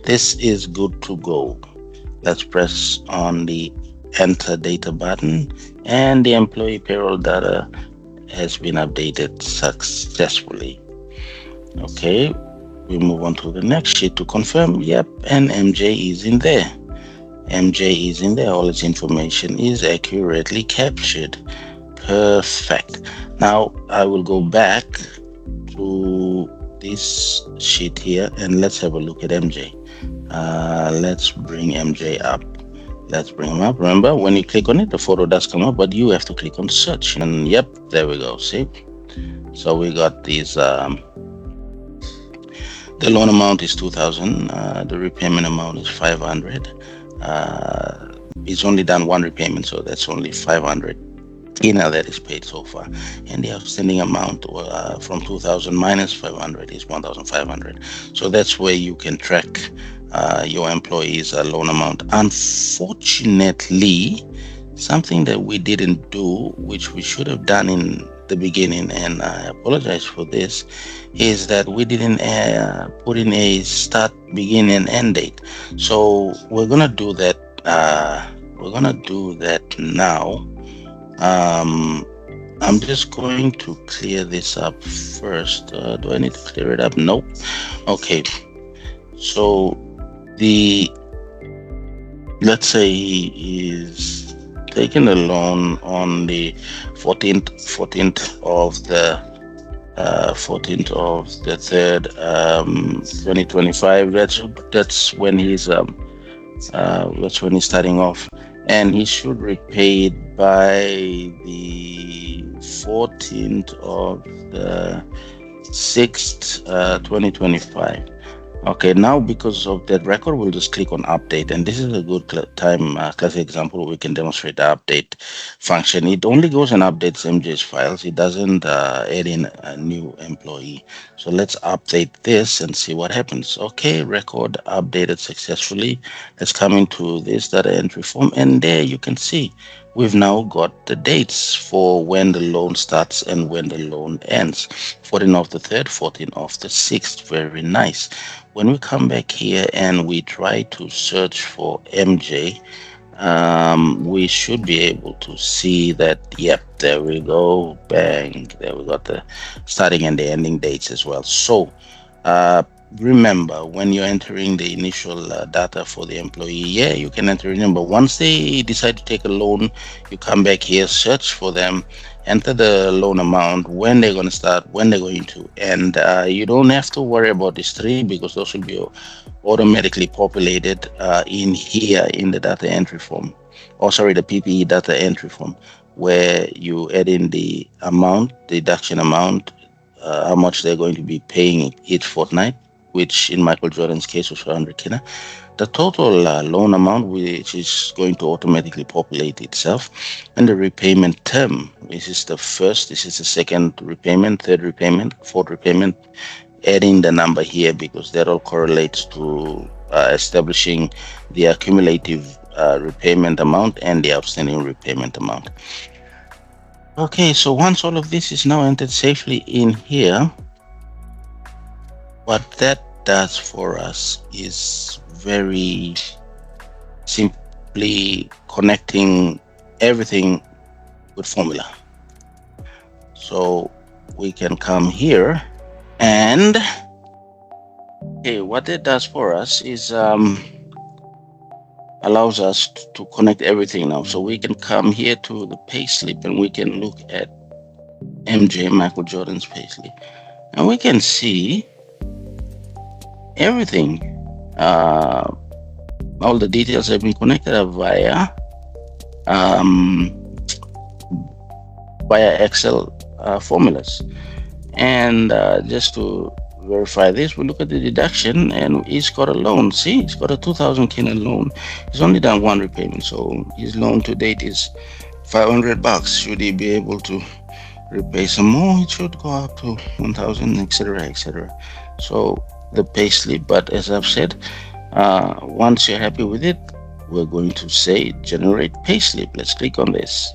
This is good to go. Let's press on the enter data button, and the employee payroll data has been updated successfully. Okay, we move on to the next sheet to confirm. Yep, and MJ is in there. MJ is in there. All its information is accurately captured. Perfect. Now I will go back to this sheet here and let's have a look at MJ. Let's bring MJ up. Let's bring him up. Remember, when you click on it, the photo does come up, but you have to click on search. And yep, there we go. See? So we got these. The loan amount is 2,000. The repayment amount is 500. It's only done one repayment, so that's only 500 that is paid so far, and the outstanding amount from 2,000 minus 500 is 1,500. So that's where you can track your employees' loan amount. Unfortunately, something that we didn't do, which we should have done in the beginning, and I apologize for this, is that we didn't put in a start, begin, and end date. So we're gonna do that. Now. I'm just going to clear this up first. Do I need to clear it up? Nope. Okay. So let's say he is taking a loan on the 14th of the 3rd, 2025. That's when he's starting off, and he should repay it by the 14th of the 6th, 2025. Okay, now because of that record, we'll just click on update, and this is a good classic example where we can demonstrate the update function. It only goes and updates MJ's files. It doesn't add in a new employee. So let's update this and see what happens. Okay, record updated successfully. Let's come into this data entry form, and there you can see we've now got the dates for when the loan starts and when the loan ends. 14 of the 3rd, 14 of the 6th. Very nice. When we come back here and we try to search for MJ, we should be able to see that, yep, there we go, bang, there we got the starting and the ending dates as well. So remember, when you're entering the initial data for the employee, yeah, you can enter it in, but once they decide to take a loan, you come back here, search for them, enter the loan amount, when they're going to start, when they're going to end. You don't have to worry about these three because those will be automatically populated in here in the data entry form, the PPE data entry form, where you add in the amount, the deduction amount, how much they're going to be paying each fortnight, which in Michael Jordan's case was 100 kina. The total loan amount, which is going to automatically populate itself, and the repayment term. This is the first, this is the second repayment, third repayment, fourth repayment. Adding the number here because that all correlates to establishing the accumulative repayment amount and the outstanding repayment amount. Okay, so once all of this is now entered safely in here, what that does for us is very simply connecting everything with formula. So we can come here and okay, what that does for us is allows us to connect everything now. So we can come here to the payslip and we can look at MJ, Michael Jordan's payslip, and we can see everything. All the details have been connected via Excel formulas. And just to verify this, we look at the deduction, and he's got a loan. See, he's got a 2,000 kina loan. He's only done one repayment, so his loan to date is $500. Should he be able to repay some more, it should go up to 1,000, etc., etc. So the payslip, but as I've said, once you're happy with it, we're going to say generate payslip. Let's click on this.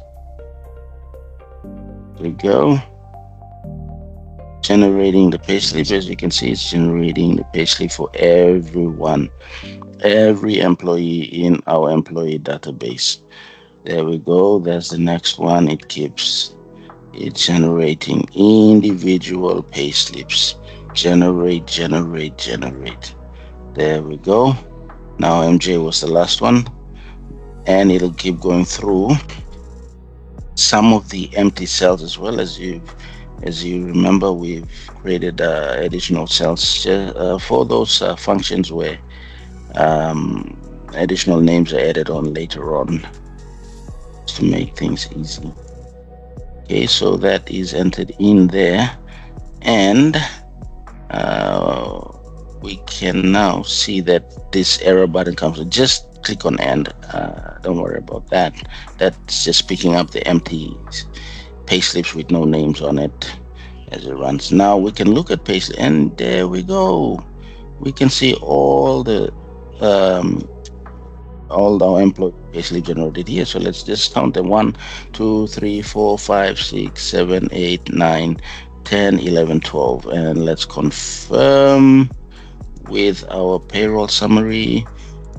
There we go. generating the payslip. As you can see, it's generating the payslip for everyone, every employee in our employee database. There we go. That's the next one. It's generating individual payslips. Generate. There we go. Now MJ was the last one, and it'll keep going through some of the empty cells as well. As you remember, we've created additional cells for those functions where additional names are added on later on to make things easy. Okay, so that is entered in there, and we can now see that this error button comes. Just click on end. Don't worry about that. That's just picking up the empty payslips with no names on it as it runs. Now we can look at payslip, and there we go. We can see all our employee payslip generated here. So let's just count them: 1, 2, 3, 4, 5, 6, 7, 8, 9, 10, 11, 12. And let's confirm with our payroll summary.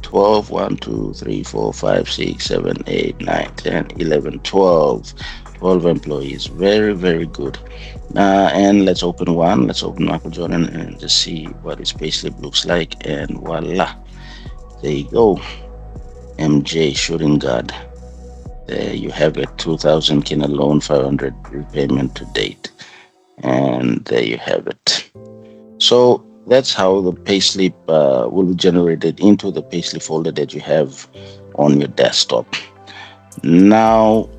12, 1, 2, 3, 4, 5, 6, 7, 8, 9, 10, 11, 12. 12 employees. Very, very good. And let's open one. Let's open Michael Jordan and just see what his payslip looks like. And voila. There you go. MJ Shooting Guard. There you have it. 2,000 Kina loan, 500 repayment to date. And there you have it. So that's how the payslip will be generated into the payslip folder that you have on your desktop. Now,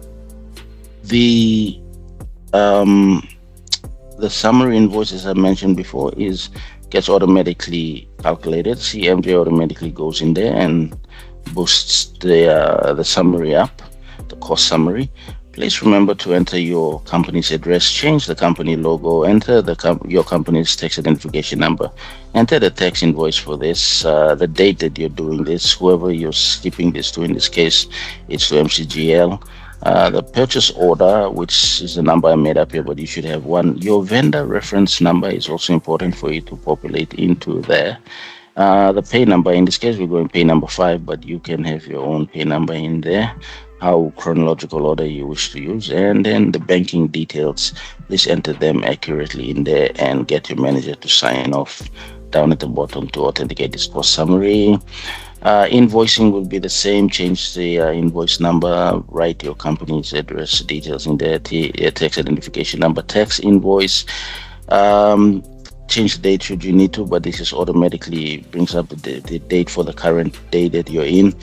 the summary invoice, as I mentioned before, gets automatically calculated. CMJ automatically goes in there and boosts the summary up, the cost summary. Please remember to enter your company's address, change the company logo, enter your company's tax identification number, enter the tax invoice for this, the date that you're doing this, whoever you're skipping this to. In this case, it's to MCGL. The purchase order, which is the number I made up here, but you should have one. Your vendor reference number is also important for you to populate into there. The pay number, in this case, we're going pay number 5, but you can have your own pay number in there, how chronological order you wish to use, and then the banking details. Please enter them accurately in there and get your manager to sign off down at the bottom to authenticate this cost summary. Invoicing will be the same. Change the invoice number, write your company's address details in there, tax identification number, tax invoice. Change the date should you need to, but this is automatically brings up the date for the current day that you're in.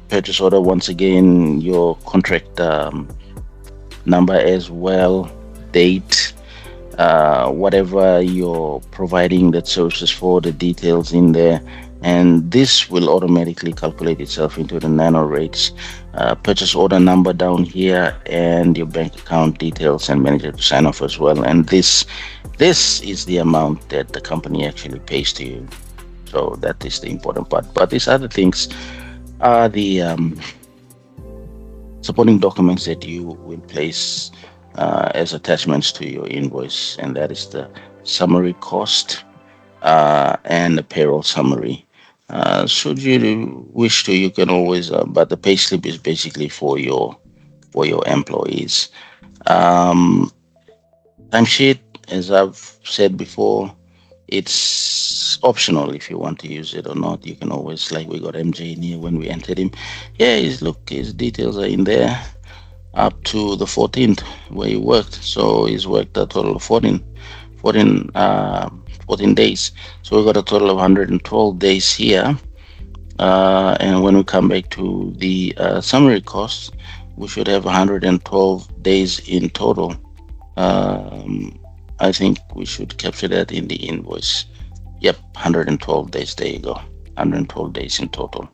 Purchase order, once again, your contract number as well, date, whatever you're providing that services for, the details in there. And this will automatically calculate itself into the nano rates. Purchase order number down here, and your bank account details and manager to sign off as well. And this is the amount that the company actually pays to you. So that is the important part. But these other things are the supporting documents that you will place as attachments to your invoice, and that is the summary cost and the payroll summary. Should you wish to, you can always, but the payslip is basically for your employees. Timesheet, as I've said before, it's optional if you want to use it or not. You can always, like we got MJ in here when we entered him. Yeah, his details are in there up to the 14th where he worked. So he's worked a total of 14 days. So we got a total of 112 days here. And when we come back to the summary costs, we should have 112 days in total. I think we should capture that in the invoice. Yep, 112 days. There you go. 112 days in total.